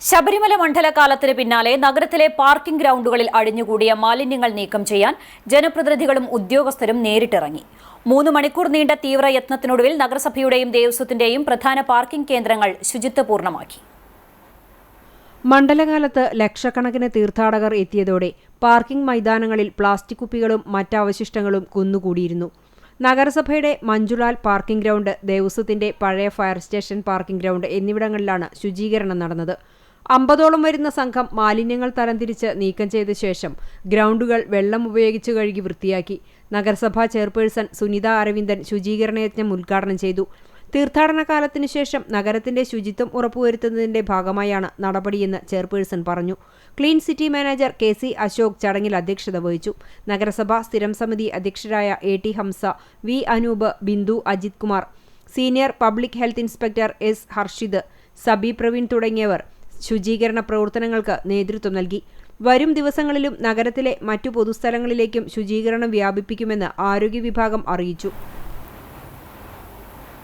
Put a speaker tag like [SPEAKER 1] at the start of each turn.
[SPEAKER 1] ശബരിമല മണ്ഡലകാലത്തിന് പിന്നാലെ നഗരത്തിലെ പാർക്കിംഗ് ഗ്രൗണ്ടുകളിൽ അടിഞ്ഞുകൂടിയ മാലിന്യങ്ങൾ നീക്കം ചെയ്യാൻ ജനപ്രതിനിധികളും ഉദ്യോഗസ്ഥരും നേരിട്ടിറങ്ങി. 3 മണിക്കൂർ നീണ്ട തീവ്ര യത്നത്തിനൊടുവിൽ നഗരസഭയുടെയും ദേവസ്വത്തിന്റെയും പ്രധാന പാർക്കിംഗ് കേന്ദ്രങ്ങൾ ശുചിത്വപൂർണ്ണമാക്കി.
[SPEAKER 2] മണ്ഡലകാലത്ത് ലക്ഷക്കണക്കിന് തീർത്ഥാടകർ എത്തിയതോടെ പാർക്കിംഗ് മൈതാനങ്ങളിൽ പ്ലാസ്റ്റിക് കുപ്പികളും മറ്റവശിഷ്ടങ്ങളും കുന്നുകൂടിയിരുന്നു. നഗരസഭയുടെ മഞ്ജുലാൽ പാർക്കിംഗ് ഗ്രൗണ്ട്, ദേവസ്വത്തിന്റെ പഴയ ഫയർ സ്റ്റേഷൻ പാർക്കിംഗ് ഗ്രൗണ്ട് എന്നിവിടങ്ങളിലാണ് ശുചീകരണം നടന്നത്. 50ഓളം വരുന്ന സംഘം മാലിന്യങ്ങൾ തരംതിരിച്ച് നീക്കം ചെയ്ത ശേഷം ഗ്രൗണ്ടുകൾ വെള്ളം ഉപയോഗിച്ച് കഴുകി വൃത്തിയാക്കി. നഗരസഭാ ചെയർപേഴ്സൺ സുനിത അരവിന്ദൻ ശുചീകരണ യജ്ഞം ഉദ്ഘാടനം ചെയ്തു. തീർത്ഥാടന കാലത്തിനു ശേഷം നഗരത്തിന്റെ ശുചിത്വം ഉറപ്പുവരുത്തുന്നതിന്റെ ഭാഗമായാണ് നടപടിയെന്ന് ചെയർപേഴ്സൺ പറഞ്ഞു. Clean city manager KC Ashok ചടങ്ങിൽ അധ്യക്ഷത വഹിച്ചു. നഗരസഭാ സ്ഥിരം സമിതി അധ്യക്ഷരായ AT Hamsa, V Anoop, Bindu Ajith Kumar, senior public health inspector S Harshid, Sabi Praveen തുടങ്ങിയവർ ശുചീകരണ പ്രവർത്തനങ്ങൾക്ക് നേതൃത്വം നൽകി. വരും ദിവസങ്ങളിലും നഗരത്തിലെ മറ്റു പൊതുസ്ഥലങ്ങളിലേക്കും ശുചീകരണം വ്യാപിപ്പിക്കുമെന്ന് ആരോഗ്യ വിഭാഗം അറിയിച്ചു.